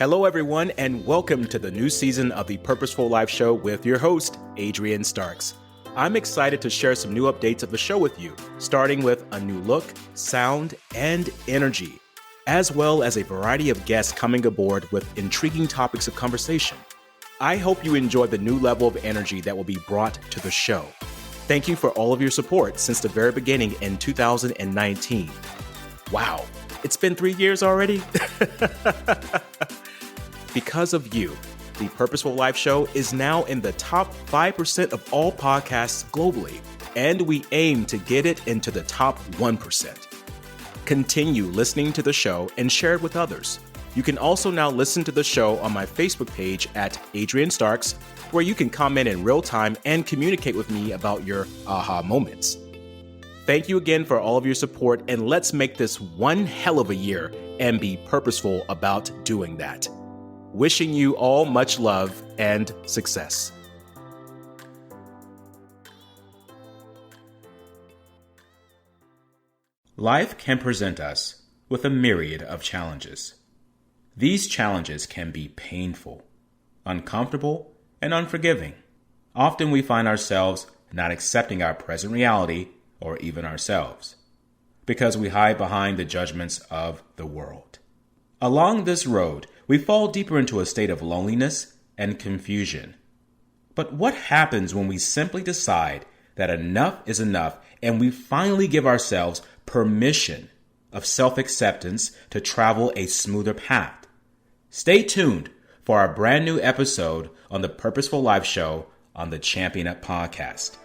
Hello, everyone, and welcome to the new season of the Purposeful Life Show with your host, Adrian Starks. I'm excited to share some new updates of the show with you, starting with a new look, sound, and energy, as well as a variety of guests coming aboard with intriguing topics of conversation. I hope you enjoy the new level of energy that will be brought to the show. Thank you for all of your support since the very beginning in 2019. Wow, it's been 3 years already? Because of you, the Purposeful Life Show is now in the top 5% of all podcasts globally, and we aim to get it into the top 1%. Continue listening to the show and share it with others. You can also now listen to the show on my Facebook page at Adrian Starks, where you can comment in real time and communicate with me about your aha moments. Thank you again for all of your support, and let's make this one hell of a year and be purposeful about doing that. Wishing you all much love and success. Life can present us with a myriad of challenges. These challenges can be painful, uncomfortable, and unforgiving. Often we find ourselves not accepting our present reality or even ourselves because we hide behind the judgments of the world. Along this road, we fall deeper into a state of loneliness and confusion. But what happens when we simply decide that enough is enough and we finally give ourselves permission of self-acceptance to travel a smoother path? Stay tuned for our brand new episode on the Purposeful Life Show on the Champion Up podcast.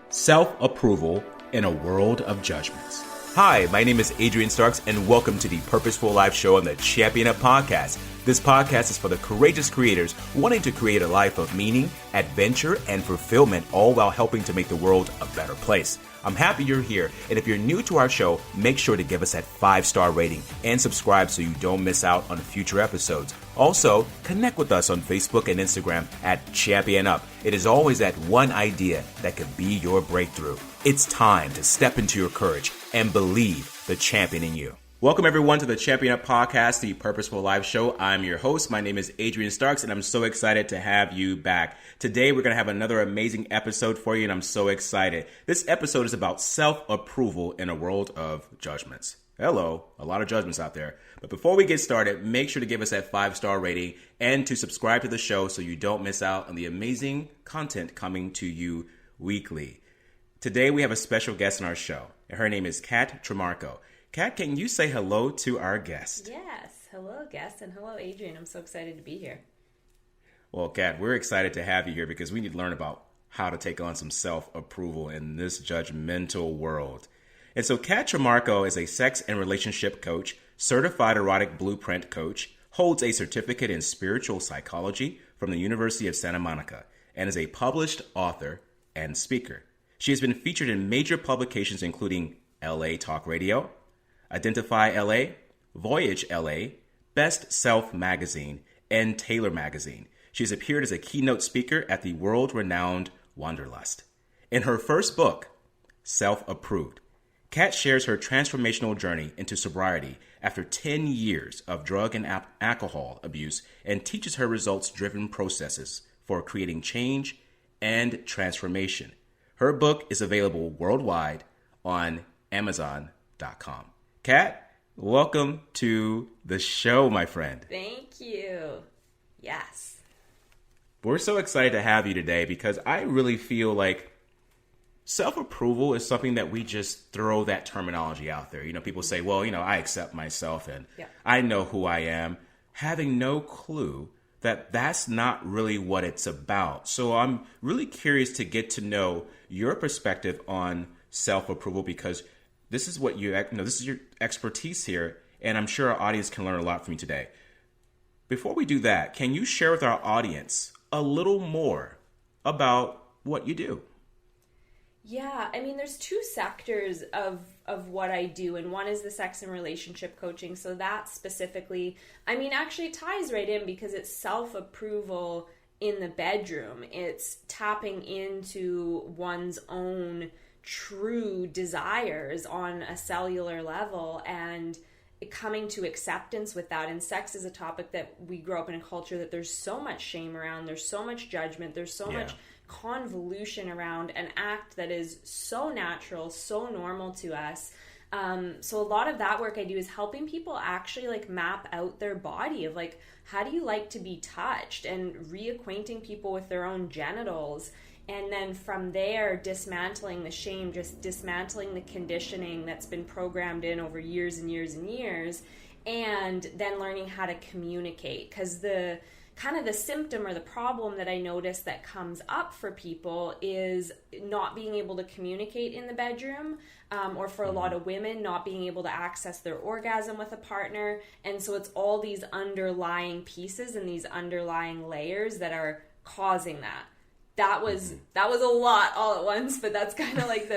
Self-approval in a world of judgments. Hi, my name is Adrian Starks, and welcome to the Purposeful Life Show on the Champion Up podcast. This podcast is for the courageous creators wanting to create a life of meaning, adventure, and fulfillment, all while helping to make the world a better place. I'm happy you're here, and if you're new to our show, make sure to give us that 5-star rating and subscribe so you don't miss out on future episodes. Also, connect with us on Facebook and Instagram at Champion Up. It is always that one idea that could be your breakthrough. It's time to step into your courage and believe the champion in you. Welcome everyone to the Champion Up podcast, the Purposeful Life Show. I'm your host. My name is Adrian Starks, and I'm so excited to have you back. Today, we're going to have another amazing episode for you, and I'm so excited. This episode is about self-approval in a world of judgments. Hello, a lot of judgments out there. But before we get started, make sure to give us that 5-star rating and to subscribe to the show so you don't miss out on the amazing content coming to you weekly. Today, we have a special guest on our show, and her name is Kat Trimarco. Kat, can you say hello to our guest? Yes. Hello, guest, and hello, Adrian. I'm so excited to be here. Well, Kat, we're excited to have you here because we need to learn about how to take on some self-approval in this judgmental world. And so Kat Trimarco is a sex and relationship coach, certified erotic blueprint coach, holds a certificate in spiritual psychology from the University of Santa Monica, and is a published author and speaker. She has been featured in major publications including LA Talk Radio, Identify LA, Voyage LA, Best Self Magazine, and Taylor Magazine. She has appeared as a keynote speaker at the world-renowned Wanderlust. In her first book, Self-Approved, Kat shares her transformational journey into sobriety after 10 years of drug and alcohol abuse and teaches her results-driven processes for creating change and transformation. Her book is available worldwide on Amazon.com. Kat, welcome to the show, my friend. Thank you. Yes. We're so excited to have you today because I really feel like self-approval is something that we just throw that terminology out there. You know, people say, well, I accept myself and I know who I am, having no clue that that's not really what it's about. So I'm really curious to get to know your perspective on self-approval because this is what this is your expertise here, and I'm sure our audience can learn a lot from you today. Before we do that, can you share with our audience a little more about what you do? Yeah, there's two sectors of what I do, and one is the sex and relationship coaching. So that specifically, actually ties right in because it's self-approval in the bedroom. It's tapping into one's own true desires on a cellular level and coming to acceptance with that. And sex is a topic that we grow up in a culture that there's so much shame around, there's so much judgment, there's so much convolution around an act that is so natural, so normal to us. So a lot of that work I do is helping people actually like map out their body of like, how do you like to be touched, and reacquainting people with their own genitals. And then from there, dismantling the shame, just dismantling the conditioning that's been programmed in over years and years and years, and then learning how to communicate. Because the kind of the symptom or the problem that I notice that comes up for people is not being able to communicate in the bedroom, or for a lot of women, not being able to access their orgasm with a partner. And so it's all these underlying pieces and these underlying layers that are causing that. That was a lot all at once, but that's kind of like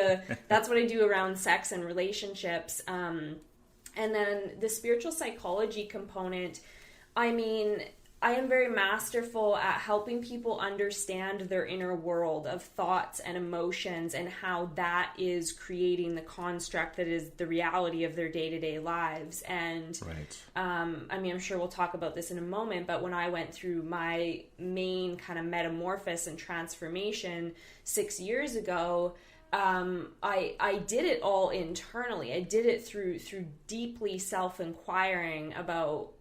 that's what I do around sex and relationships. And then the spiritual psychology component, I mean, I am very masterful at helping people understand their inner world of thoughts and emotions, and how that is creating the construct that is the reality of their day-to-day lives. And I mean, I'm sure we'll talk about this in a moment, but when I went through my main kind of metamorphosis and transformation 6 years ago, I did it all internally. I did it through deeply self-inquiring about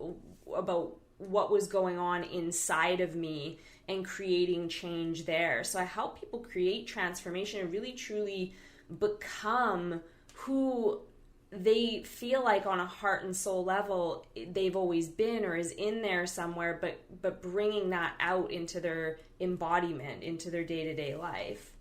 what was going on inside of me and creating change there. So I help people create transformation and really truly become who they feel like on a heart and soul level they've always been, or is in there somewhere, but bringing that out into their embodiment, into their day-to-day life.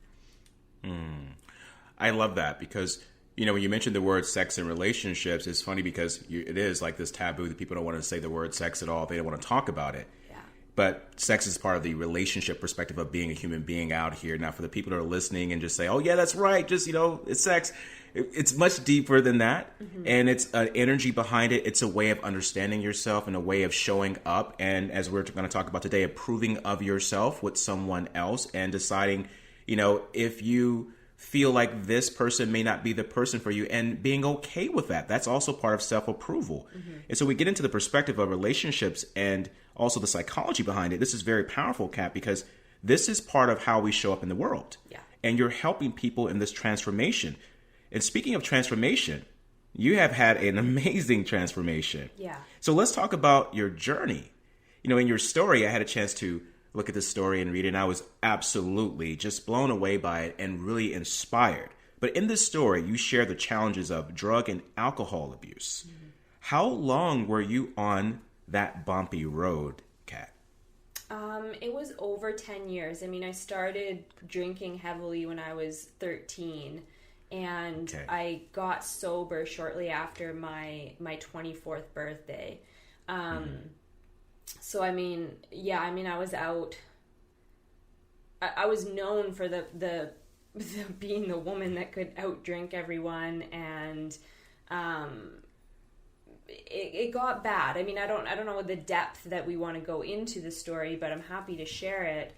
I love that, because when you mentioned the word sex and relationships, it's funny because it is like this taboo that people don't want to say the word sex at all. They don't want to talk about it. Yeah. But sex is part of the relationship perspective of being a human being out here. Now, for the people that are listening and just say, oh, yeah, that's right, just, it's sex. It's much deeper than that. And it's an energy behind it. It's a way of understanding yourself and a way of showing up. And as we're going to talk about today, approving of yourself with someone else and deciding, if you feel like this person may not be the person for you, and being okay with that. That's also part of self-approval. And so we get into the perspective of relationships and also the psychology behind it. This is very powerful, Kat, because this is part of how we show up in the world. Yeah. And you're helping people in this transformation. And speaking of transformation, you have had an amazing transformation. Yeah. So let's talk about your journey. In your story, I had a chance to look at this story and read it, and I was absolutely just blown away by it and really inspired. But in this story, you share the challenges of drug and alcohol abuse. How long were you on that bumpy road, Kat? It was over 10 years. I mean, I started drinking heavily when I was 13, and I got sober shortly after my 24th birthday. So, I mean, I was out. I was known for the being the woman that could outdrink everyone, and it got bad. I mean, I don't know the depth that we want to go into the story, but I'm happy to share it.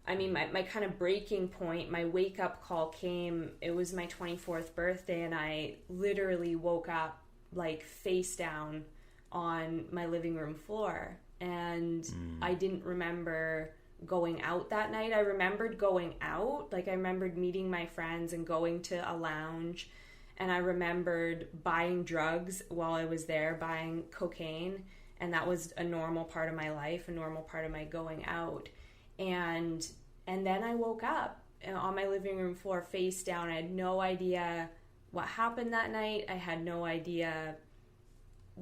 I mean, my kind of breaking point, my wake up call came. It was my 24th birthday, and I literally woke up like face down on my living room floor. And I didn't remember going out that night. I remembered going out. Like, I remembered meeting my friends and going to a lounge. And I remembered buying drugs while I was there, buying cocaine. And that was a normal part of my life, a normal part of my going out. And then I woke up on my living room floor face down. I had no idea what happened that night. I had no idea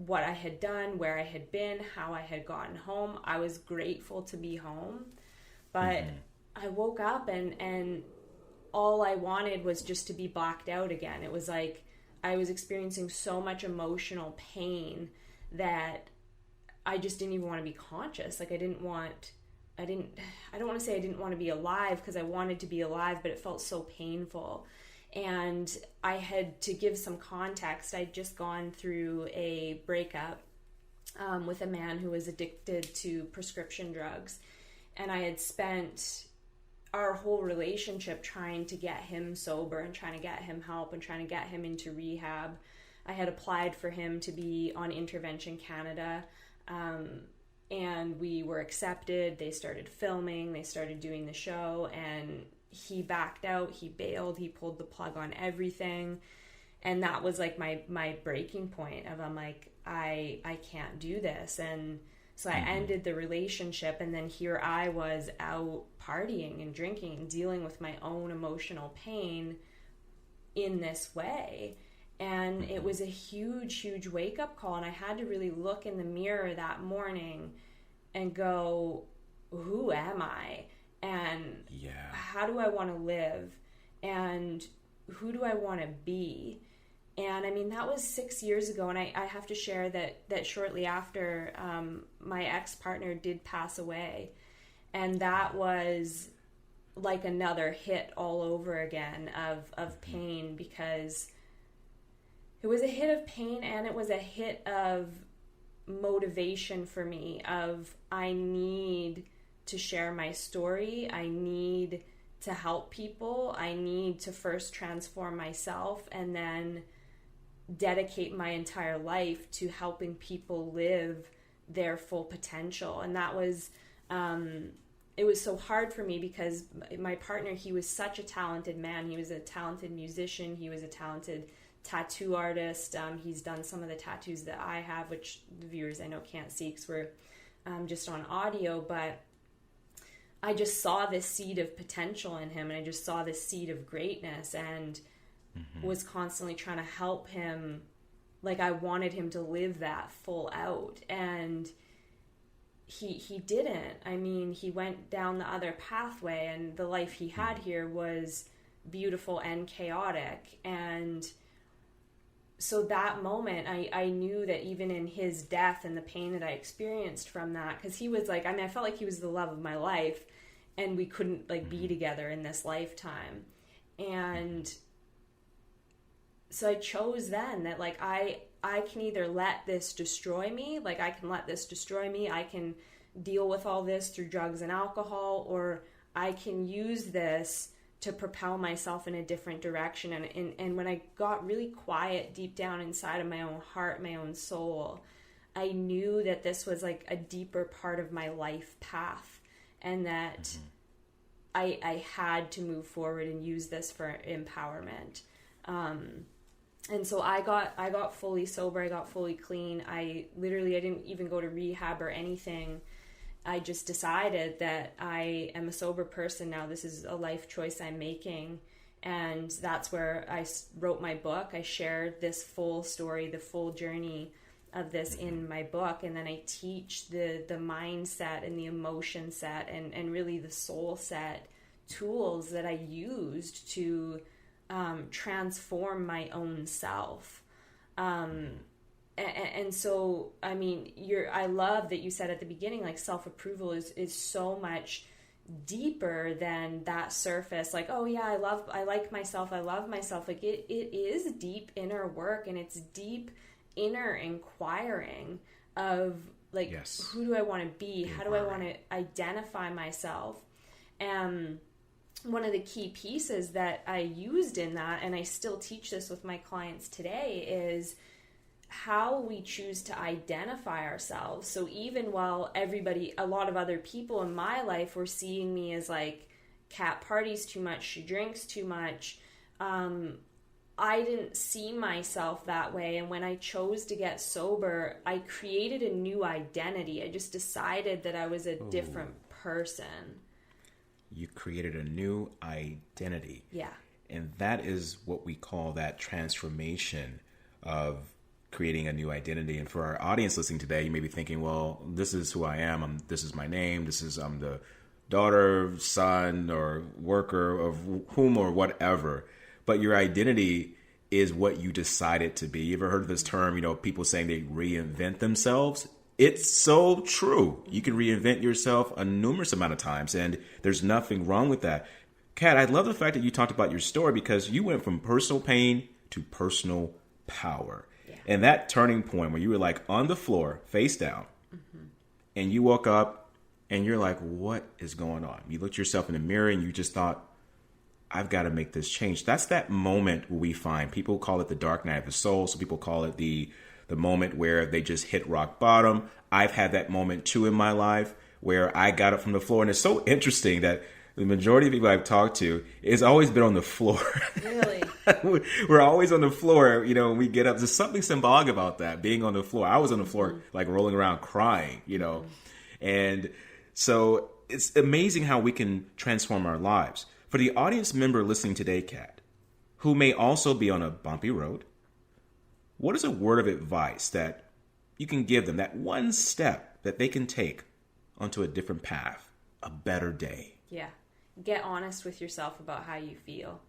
what I had done, where I had been, how I had gotten home. I was grateful to be home, but I woke up and all I wanted was just to be blacked out again. It was like I was experiencing so much emotional pain that I just didn't even want to be conscious. Like I don't want to say I didn't want to be alive, because I wanted to be alive, but it felt so painful. And I had to give some context. I'd just gone through a breakup with a man who was addicted to prescription drugs. And I had spent our whole relationship trying to get him sober and trying to get him help and trying to get him into rehab. I had applied for him to be on Intervention Canada, and we were accepted. They started filming, they started doing the show, and he backed out, he bailed, he pulled the plug on everything. And that was like my breaking point of, I'm like, I can't do this. And so I ended the relationship, and then here I was out partying and drinking and dealing with my own emotional pain in this way. And it was a huge, huge wake-up call, and I had to really look in the mirror that morning and go, who am I? And how do I want to live? And who do I want to be? And I mean, that was 6 years ago, and I have to share that shortly after, my ex-partner did pass away. And that was like another hit all over again of pain, because it was a hit of pain and it was a hit of motivation for me of, I need to share my story. I need to help people. I need to first transform myself and then dedicate my entire life to helping people live their full potential. And that was, it was so hard for me because my partner, he was such a talented man. He was a talented musician. He was a talented tattoo artist. He's done some of the tattoos that I have, which the viewers I know can't see because we're just on audio, but I just saw this seed of potential in him, and I just saw this seed of greatness, and was constantly trying to help him. Like, I wanted him to live that full out, and he didn't. I mean, he went down the other pathway, and the life he had here was beautiful and chaotic. And so that moment, I knew that even in his death and the pain that I experienced from that, because he was like, I mean, I felt like he was the love of my life, and we couldn't like be together in this lifetime. And so I chose then that like I can either let this destroy me, like I can let this destroy me, I can deal with all this through drugs and alcohol, or I can use this to propel myself in a different direction. And when I got really quiet deep down inside of my own heart, my own soul, I knew that this was like a deeper part of my life path, and that I had to move forward and use this for empowerment. And so I got fully sober. I got fully clean. I didn't even go to rehab or anything. I just decided that I am a sober person now. This is a life choice I'm making. And that's where I wrote my book. I shared this full story, the full journey of this in my book. And then I teach the mindset and the emotion set and really the soul set tools that I used to transform my own self. And so, I mean, I love that you said at the beginning, like self-approval is so much deeper than that surface. Like, oh yeah, I like myself. I love myself. Like it is deep inner work, and it's deep inner inquiring of like, who do I want to be? How do I want to identify myself? And one of the key pieces that I used in that, and I still teach this with my clients today, is how we choose to identify ourselves. So even while a lot of other people in my life were seeing me as like, Kat parties too much, she drinks too much, I didn't see myself that way. And when I chose to get sober, I created a new identity. I just decided that I was a different person. You created a new identity. Yeah. And that is what we call that transformation of creating a new identity. And for our audience listening today, you may be thinking, well, this is who I am. This is my name. I'm the daughter, son, or worker of whom or whatever. But your identity is what you decided to be. You ever heard of this term, people saying they reinvent themselves? It's so true. You can reinvent yourself a numerous amount of times, and there's nothing wrong with that. Kat, I love the fact that you talked about your story, because you went from personal pain to personal power. Yeah. And that turning point where you were like on the floor, face down, and you woke up and you're like, what is going on? You looked yourself in the mirror and you just thought, I've got to make this change. That's that moment where we find, people call it the dark night of the soul. So people call it the moment where they just hit rock bottom. I've had that moment too in my life where I got up from the floor. And it's so interesting that the majority of people I've talked to has always been on the floor. Really? We're always on the floor, when we get up. There's something symbolic about that, being on the floor. I was on the floor, like rolling around crying. And so it's amazing how we can transform our lives. For the audience member listening today, Kat, who may also be on a bumpy road, what is a word of advice that you can give them, that one step that they can take onto a different path, a better day? Yeah. Get honest with yourself about how you feel.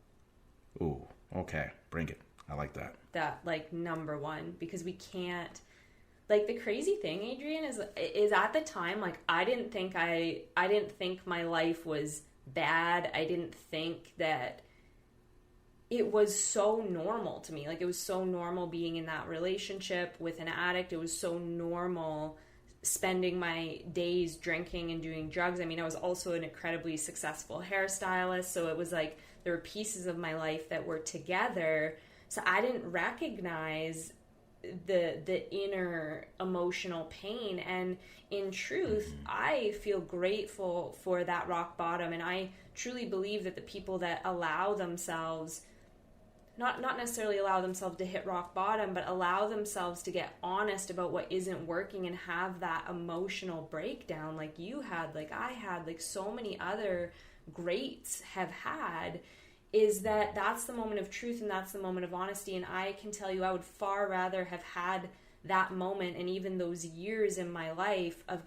Ooh, okay. Bring it. I like that. That, number one, because we can't, the crazy thing, Adrian, is at the time, I didn't think my life was bad. I didn't think that it was so normal to me. It was so normal being in that relationship with an addict. It was so normal spending my days drinking and doing drugs. I mean, I was also an incredibly successful hairstylist, so it was there were pieces of my life that were together. So I didn't recognize the inner emotional pain. And in truth, I feel grateful for that rock bottom, and I truly believe that the people that allow themselves, not necessarily allow themselves to hit rock bottom, but allow themselves to get honest about what isn't working and have that emotional breakdown like you had, like I had, like so many other greats have had, is that's the moment of truth and that's the moment of honesty. And I can tell you, I would far rather have had that moment and even those years in my life of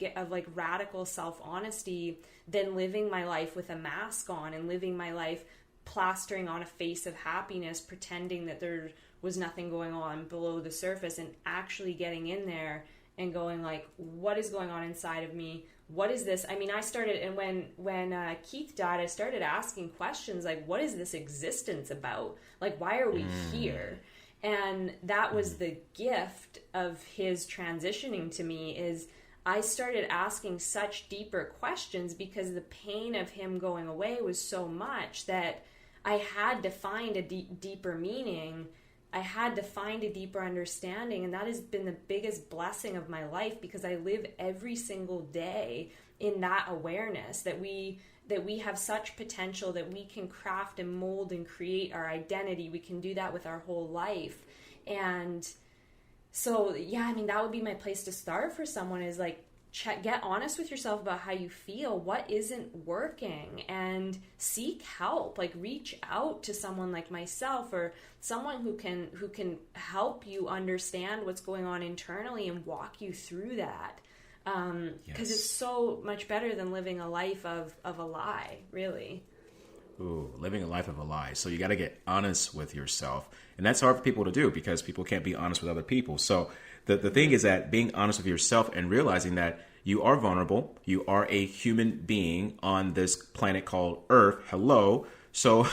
radical self-honesty than living my life with a mask on and living my life plastering on a face of happiness, pretending that there was nothing going on below the surface, and actually getting in there and going what is going on inside of me? What is this? I mean, I started, and when Keith died, I started asking questions what is this existence about? Why are we here? And that was the gift of his transitioning to me, is I started asking such deeper questions because the pain of him going away was so much that I had to find a deeper meaning. I had to find a deeper understanding, and that has been the biggest blessing of my life, because I live every single day in that awareness that we have such potential, that we can craft and mold and create our identity. We can do that with our whole life. And so, yeah, I mean, that would be my place to start for someone, is get honest with yourself about how you feel, what isn't working, and seek help. Reach out to someone like myself, or someone who can help you understand what's going on internally and walk you through that. Because it's so much better than living a life of a lie, really. Ooh, living a life of a lie. So you got to get honest with yourself. And that's hard for people to do because people can't be honest with other people. So the thing is that being honest with yourself and realizing that you are vulnerable, you are a human being on this planet called Earth. Hello. So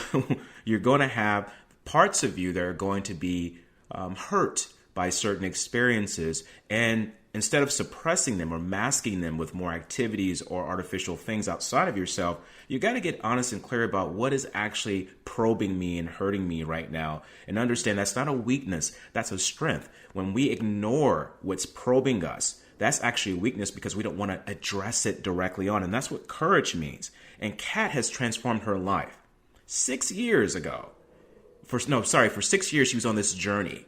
you're going to have parts of you that are going to be hurt by certain experiences. And instead of suppressing them or masking them with more activities or artificial things outside of yourself, you got to get honest and clear about what is actually probing me and hurting me right now, and understand that's not a weakness, that's a strength. When we ignore what's probing us, that's actually a weakness because we don't want to address it directly on. And that's what courage means. And Kat has transformed her life. 6 years ago, for 6 years she was on this journey.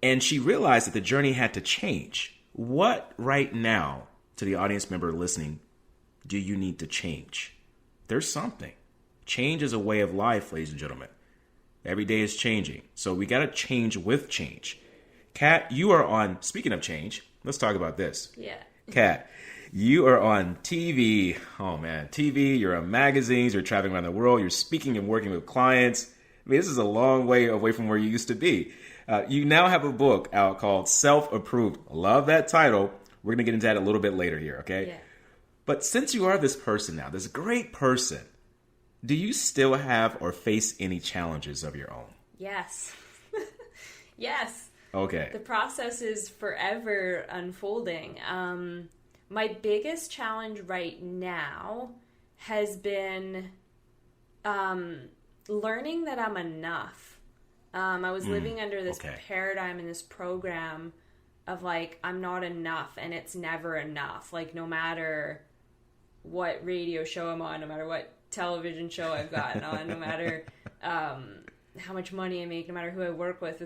And she realized that the journey had to change. What right now, to the audience member listening, do you need to change? There's something. Change is a way of life, ladies and gentlemen. Every day is changing. So we got to change with change. Kat, you are on, speaking of change, let's talk about this. Yeah. Kat, you are on TV. Oh man, TV, you're on magazines, you're traveling around the world, you're speaking and working with clients. I mean, this is a long way away from where you used to be. You now have a book out called Self-Approved. Love that title. We're going to get into that a little bit later here, okay? Yeah. But since you are this person now, this great person, do you still have or face any challenges of your own? Yes. Yes. Okay. The process is forever unfolding. My biggest challenge right now has been learning that I'm enough. I was living under this paradigm and this program of like, I'm not enough and it's never enough. Like, no matter what radio show I'm on, no matter what television show I've gotten on, no matter how much money I make, no matter who I work with,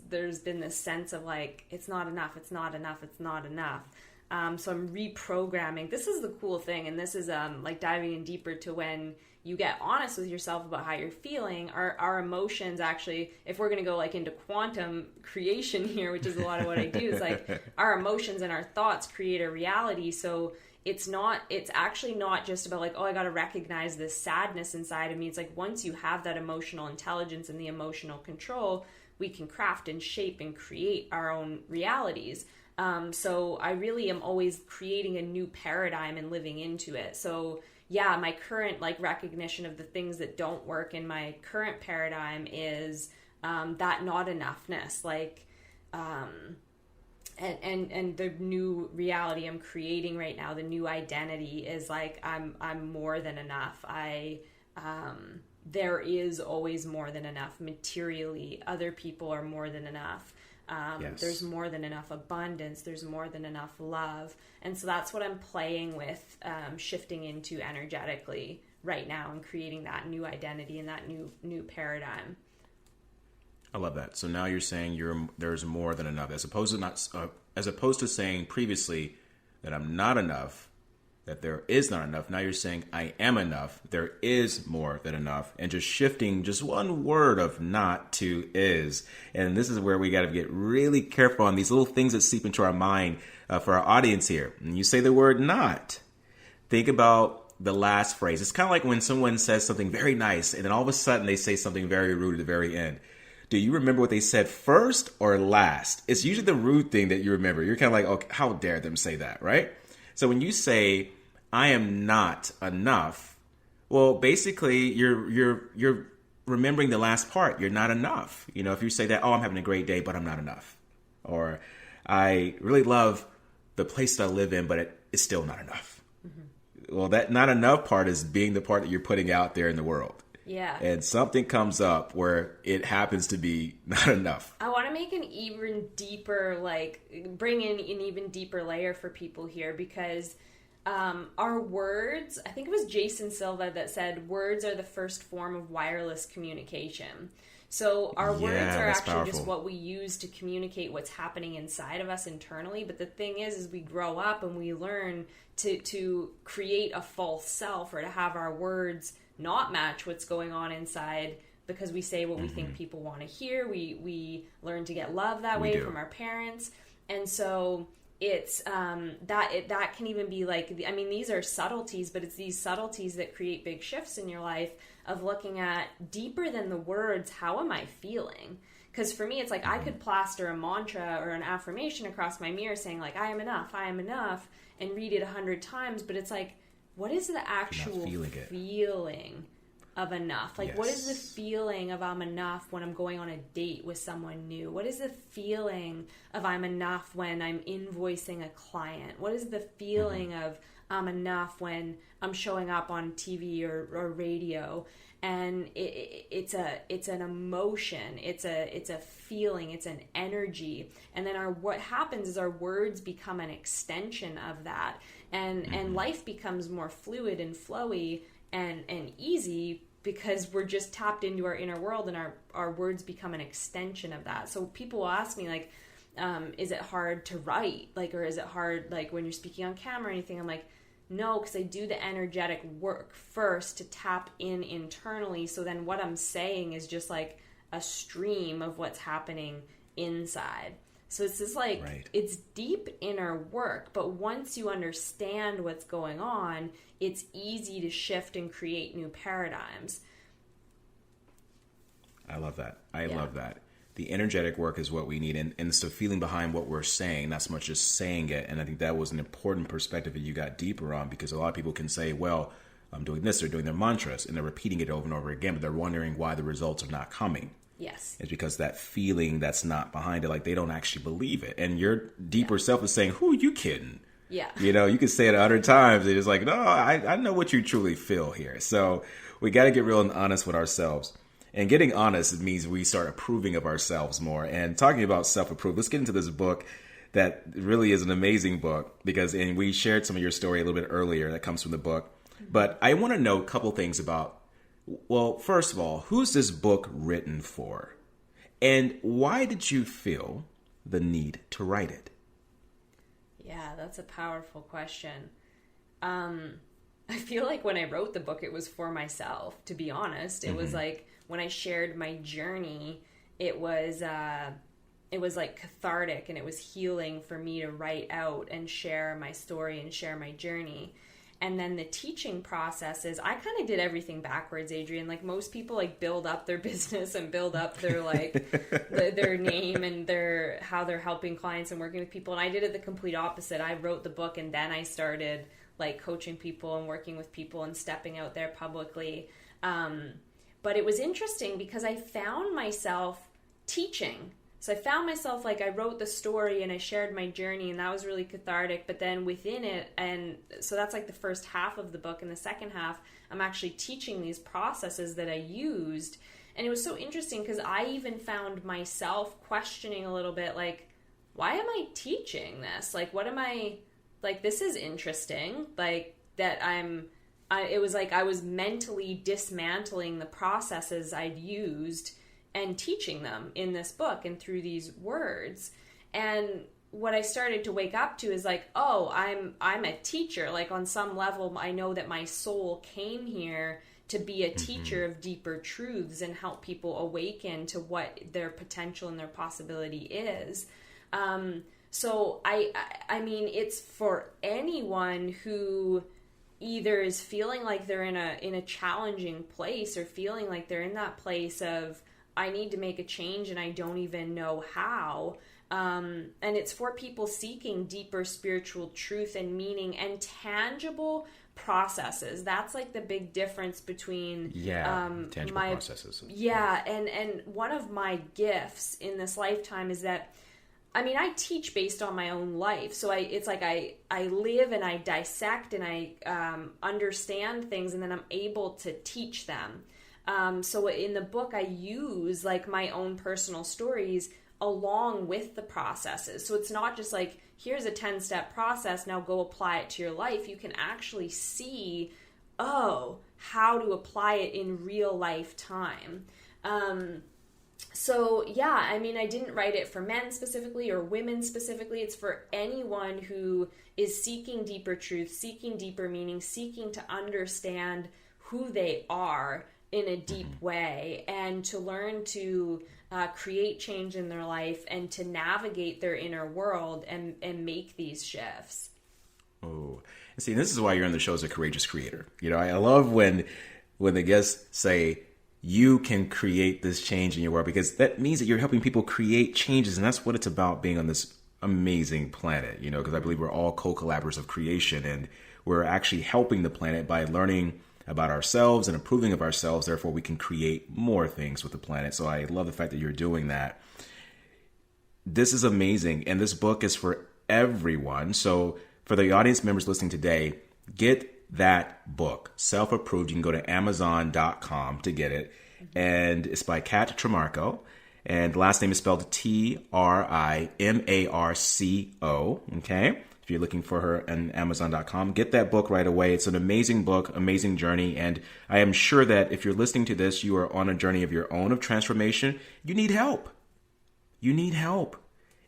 there's been this sense of like, it's not enough, it's not enough, it's not enough. So I'm reprogramming. This is the cool thing, and this is like diving in deeper to when you get honest with yourself about how you're feeling. Our emotions actually, if we're going to go like into quantum creation here, which is a lot of what I do, is like our emotions and our thoughts create a reality. So it's actually not just about like, oh, I got to recognize this sadness inside of me. It's like, once you have that emotional intelligence and the emotional control, we can craft and shape and create our own realities. So I really am always creating a new paradigm and living into it. So yeah, my current like recognition of the things that don't work in my current paradigm is that not enoughness, like and the new reality I'm creating right now, the new identity is like I'm more than enough. There is always more than enough materially. Other people are more than enough. Yes. There's more than enough abundance. There's more than enough love. And so that's what I'm playing with, shifting into energetically right now and creating that new identity and that new paradigm. I love that. So now you're saying there's more than enough, as opposed to saying previously that I'm not enough, that there is not enough. Now you're saying I am enough. There is more than enough, and just shifting just one word of not to is. And this is where we got to get really careful on these little things that seep into our mind for our audience here. And you say the word not. Think about the last phrase. It's kind of like when someone says something very nice, and then all of a sudden they say something very rude at the very end. Do you remember what they said first or last? It's usually the rude thing that you remember. You're kind of like, okay, how dare them say that, right? So when you say, I am not enough, well, basically you're remembering the last part. You're not enough. You know, if you say that, oh, I'm having a great day, but I'm not enough. Or I really love the place that I live in, but it's still not enough. Mm-hmm. Well, that not enough part is being the part that you're putting out there in the world. Yeah. And something comes up where it happens to be not enough. I want to make an even deeper, bring in an even deeper layer for people here, because our words, I think it was Jason Silva that said, words are the first form of wireless communication. So our words are actually powerful. Just what we use to communicate what's happening inside of us internally. But the thing is we grow up and we learn to create a false self, or to have our words not match what's going on inside, because we say what we think people want to hear. We learn to get love that way from our parents. And so it's that can even be these are subtleties, but it's these subtleties that create big shifts in your life, of looking at deeper than the words. How am I feeling? Because for me, it's like I could plaster a mantra or an affirmation across my mirror saying like, I am enough, and read it 100 times. But it's like, what is the actual feeling of enough? Like, what is the feeling of I'm enough when I'm going on a date with someone new? What is the feeling of I'm enough when I'm invoicing a client? What is the feeling of I'm enough when I'm showing up on TV or radio? And it's an emotion, it's a feeling, it's an energy. And then what happens is our words become an extension of that. And life becomes more fluid and flowy and easy, because we're just tapped into our inner world, and our words become an extension of that. So people will ask me, like, is it hard to write? Or is it hard, when you're speaking on camera or anything? I'm like, no, because I do the energetic work first to tap in internally. So then what I'm saying is just like a stream of what's happening inside. So it's just it's deep inner work, but once you understand what's going on, it's easy to shift and create new paradigms. I love that. I love that. The energetic work is what we need. And it's the feeling behind what we're saying, not so much just saying it. And I think that was an important perspective that you got deeper on, because a lot of people can say, well, I'm doing this, they're doing their mantras, and they're repeating it over and over again, but they're wondering why the results are not coming. Yes. It's because that feeling that's not behind it, they don't actually believe it. And your deeper self is saying, who are you kidding? Yeah. You can say it 100 times. And it's like, no, I know what you truly feel here. So we got to get real and honest with ourselves. And getting honest means we start approving of ourselves more. And talking about self-approval, let's get into this book that really is an amazing book and we shared some of your story a little bit earlier that comes from the book. But I want to know a couple things about, well, first of all, who's this book written for? And why did you feel the need to write it? Yeah, that's a powerful question. I feel like when I wrote the book, it was for myself, to be honest. It was like when I shared my journey, it was like cathartic, and it was healing for me to write out and share my story and share my journey. And then the teaching processes, I kind of did everything backwards, Adrian. Like most people, like build up their business and build up their their name and how they're helping clients and working with people. And I did it the complete opposite. I wrote the book and then I started like coaching people and working with people and stepping out there publicly. But it was interesting because I found myself teaching. So I found myself, like, I wrote the story and I shared my journey, and that was really cathartic. But then within it, and so that's like the first half of the book. And the second half, I'm actually teaching these processes that I used. And it was so interesting because I even found myself questioning a little bit, like, why am I teaching this? Like, what am I, like, this is interesting. Like, that it was like I was mentally dismantling the processes I'd used and teaching them in this book and through these words. And what I started to wake up to is like, oh, I'm a teacher. Like on some level, I know that my soul came here to be a teacher of deeper truths and help people awaken to what their potential and their possibility is. So I mean, it's for anyone who either is feeling like they're in a challenging place or feeling like they're in that place of, I need to make a change and I don't even know how. And it's for people seeking deeper spiritual truth and meaning and tangible processes. That's like the big difference between tangible processes. Yeah, and one of my gifts in this lifetime is that, I mean, I teach based on my own life. So it's like I live and I dissect and I understand things, and then I'm able to teach them. So in the book, I use like my own personal stories along with the processes. So it's not just like, here's a 10-step process, now go apply it to your life. You can actually see, how to apply it in real life time. So yeah, I mean, I didn't write it for men specifically or women specifically. It's for anyone who is seeking deeper truth, seeking deeper meaning, seeking to understand who they are in a deep way, and to learn to create change in their life and to navigate their inner world and make these shifts. Oh, see, this is why you're on the show as a courageous creator. You know, I love when the guests say you can create this change in your world, because that means that you're helping people create changes, and that's what it's about being on this amazing planet. You know, because I believe we're all co-collaborators of creation, and we're actually helping the planet by learning about ourselves and approving of ourselves. Therefore, we can create more things with the planet. So I love the fact that you're doing that. This is amazing. And this book is for everyone. So for the audience members listening today, get that book, Self-Approved. You can go to Amazon.com to get it. And it's by Kat Trimarco. And the last name is spelled Trimarco. Okay. If you're looking for her on Amazon.com, get that book right away. It's an amazing book, amazing journey. And I am sure that if you're listening to this, you are on a journey of your own of transformation. You need help. You need help.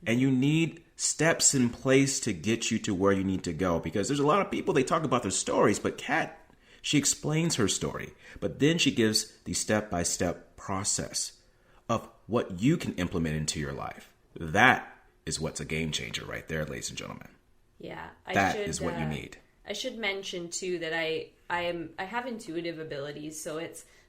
And you need steps in place to get you to where you need to go. Because there's a lot of people, they talk about their stories, but Kat, she explains her story. But then she gives the step-by-step process of what you can implement into your life. That is what's a game changer right there, ladies and gentlemen. Yeah, that is what you need. I should mention too that I have intuitive abilities. So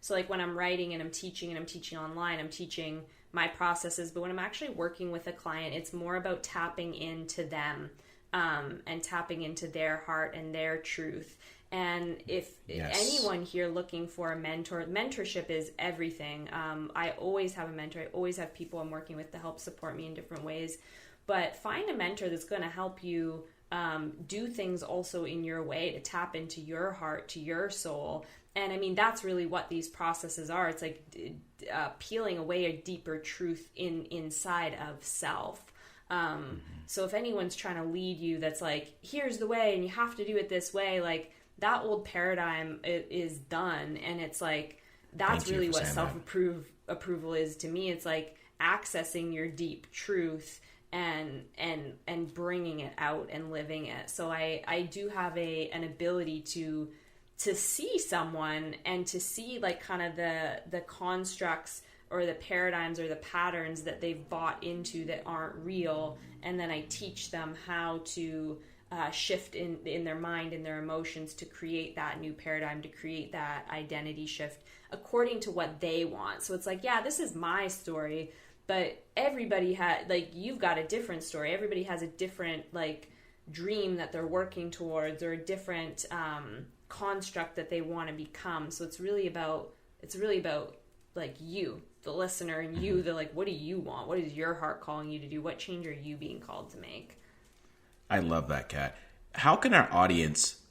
like when I'm writing and I'm teaching online, I'm teaching my processes. But when I'm actually working with a client, it's more about tapping into them and tapping into their heart and their truth. And if anyone here looking for a mentor, mentorship is everything. I always have a mentor. I always have people I'm working with to help support me in different ways. But find a mentor that's going to help you do things also in your way to tap into your heart, to your soul. And I mean, that's really what these processes are. It's like peeling away a deeper truth inside of self. So if anyone's trying to lead you, that's like, here's the way and you have to do it this way, like that old paradigm is done. And it's like, that's really what self-approval is to me. It's like accessing your deep truth and bringing it out and living it. So I do have an ability to see someone and to see like kind of the constructs or the paradigms or the patterns that they've bought into that aren't real. And then I teach them how to shift in their mind and their emotions to create that new paradigm, to create that identity shift according to what they want. So it's like, yeah, this is my story, but everybody had, like, you've got a different story. Everybody has a different, like, dream that they're working towards, or a different construct that they want to become. So it's really about like you, the listener, and you, the like, what do you want? What is your heart calling you to do? What change are you being called to make? I love that, Kat. How can our audience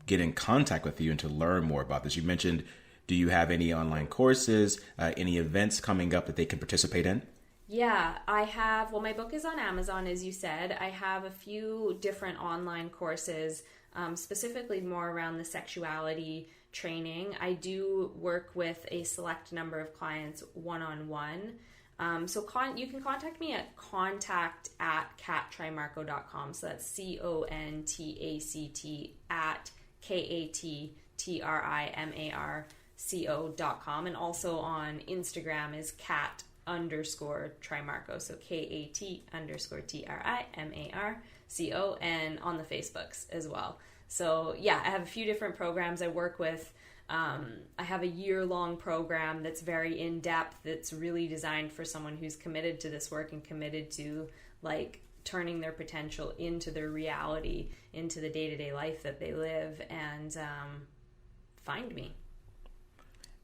get in contact with you and to learn more about this? You mentioned, do you have any online courses, any events coming up that they can participate in? Yeah, I have. Well, my book is on Amazon, as you said. I have a few different online courses, specifically more around the sexuality training. I do work with a select number of clients one-on-one. So you can contact me at contact@kattrimarco.com. So that's CONTACT at KATTRIMARCO.com. And also on Instagram is kat_Trimarco. So KAT_TRIMARCO, and on the Facebooks as well. So yeah, I have a few different programs I work with. I have a year-long program that's very in-depth, that's really designed for someone who's committed to this work and committed to like turning their potential into their reality, into the day-to-day life that they live. And find me.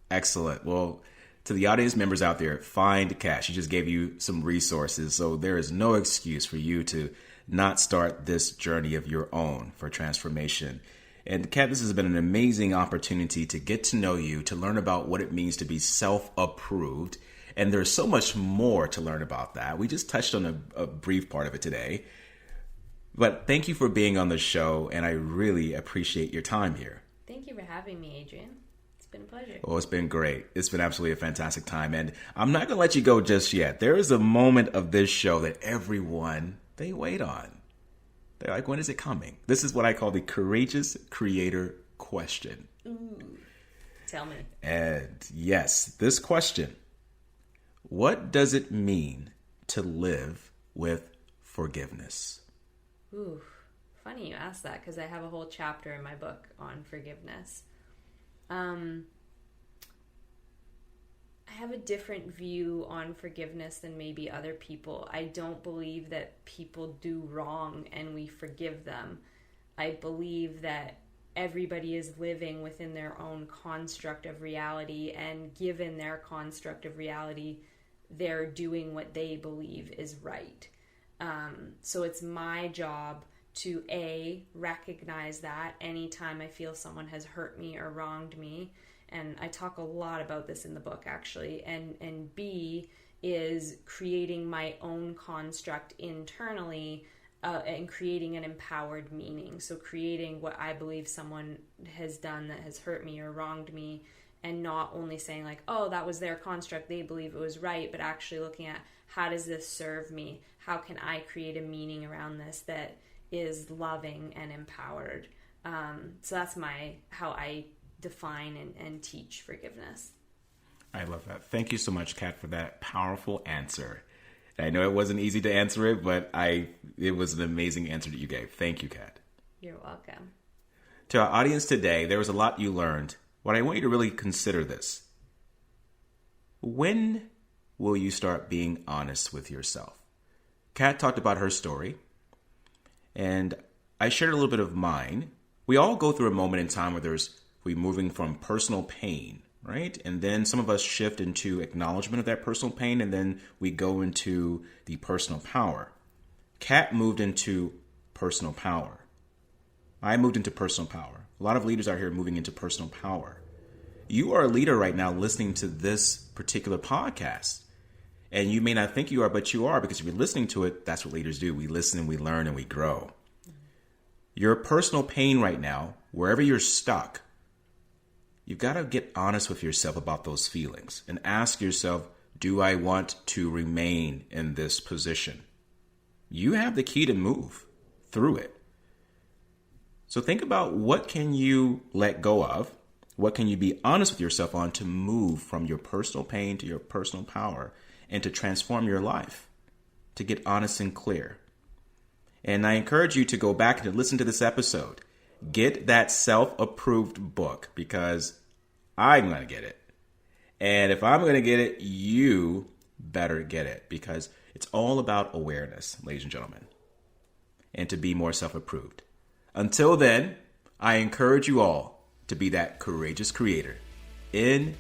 Excellent. Well, to the audience members out there, find Kat. She just gave you some resources, so there is no excuse for you to not start this journey of your own for transformation. And Kat, this has been an amazing opportunity to get to know you, to learn about what it means to be self-approved. And there's so much more to learn about that. We just touched on a brief part of it today. But thank you for being on the show, and I really appreciate your time here. Thank you for having me, Adrian. It's been a pleasure. Well, it's been great. It's been absolutely a fantastic time. And I'm not going to let you go just yet. There is a moment of this show that everyone, they wait on. They're like, when is it coming? This is what I call the courageous creator question. Ooh, tell me. And yes, this question: what does it mean to live with forgiveness? Ooh, funny you asked that, because I have a whole chapter in my book on forgiveness. I have a different view on forgiveness than maybe other people. I don't believe that people do wrong and we forgive them. I believe that everybody is living within their own construct of reality, and given their construct of reality, they're doing what they believe is right. So it's my job to recognize that anytime I feel someone has hurt me or wronged me. And I talk a lot about this in the book, actually. And B is creating my own construct internally and creating an empowered meaning. So creating what I believe someone has done that has hurt me or wronged me, and not only saying like, oh, that was their construct, they believe it was right, but actually looking at, how does this serve me? How can I create a meaning around this that is loving and empowered? So that's how I define and teach forgiveness. I love that. Thank you so much, Kat, for that powerful answer. I know it wasn't easy to answer it, but it was an amazing answer that you gave. Thank you, Kat. You're welcome. To our audience today, there was a lot you learned. What I want you to really consider this: when will you start being honest with yourself? Kat talked about her story, and I shared a little bit of mine. We all go through a moment in time where we're moving from personal pain, right? And then some of us shift into acknowledgement of that personal pain, and then we go into the personal power. Kat moved into personal power. I moved into personal power. A lot of leaders out here moving into personal power. You are a leader right now listening to this particular podcast. And you may not think you are, but you are, because if you're listening to it, that's what leaders do. We listen, we learn, and we grow. Your personal pain right now, wherever you're stuck, you've got to get honest with yourself about those feelings and ask yourself, do I want to remain in this position? You have the key to move through it. So think about, what can you let go of? What can you be honest with yourself on to move from your personal pain to your personal power and to transform your life, to get honest and clear? And I encourage you to go back and listen to this episode. Get that self-approved book, because I'm going to get it. And if I'm going to get it, you better get it, because it's all about awareness, ladies and gentlemen, and to be more self-approved. Until then, I encourage you all to be that courageous creator in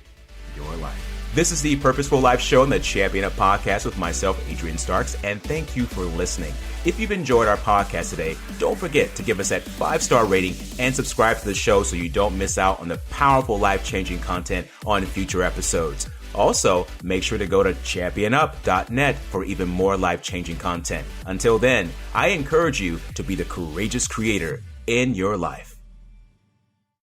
your life. This is the Purposeful Life Show and the Champion Up Podcast with myself, Adrian Starks, and thank you for listening. If you've enjoyed our podcast today, don't forget to give us that 5-star rating and subscribe to the show so you don't miss out on the powerful, life-changing content on future episodes. Also, make sure to go to championup.net for even more life-changing content. Until then, I encourage you to be the courageous creator in your life.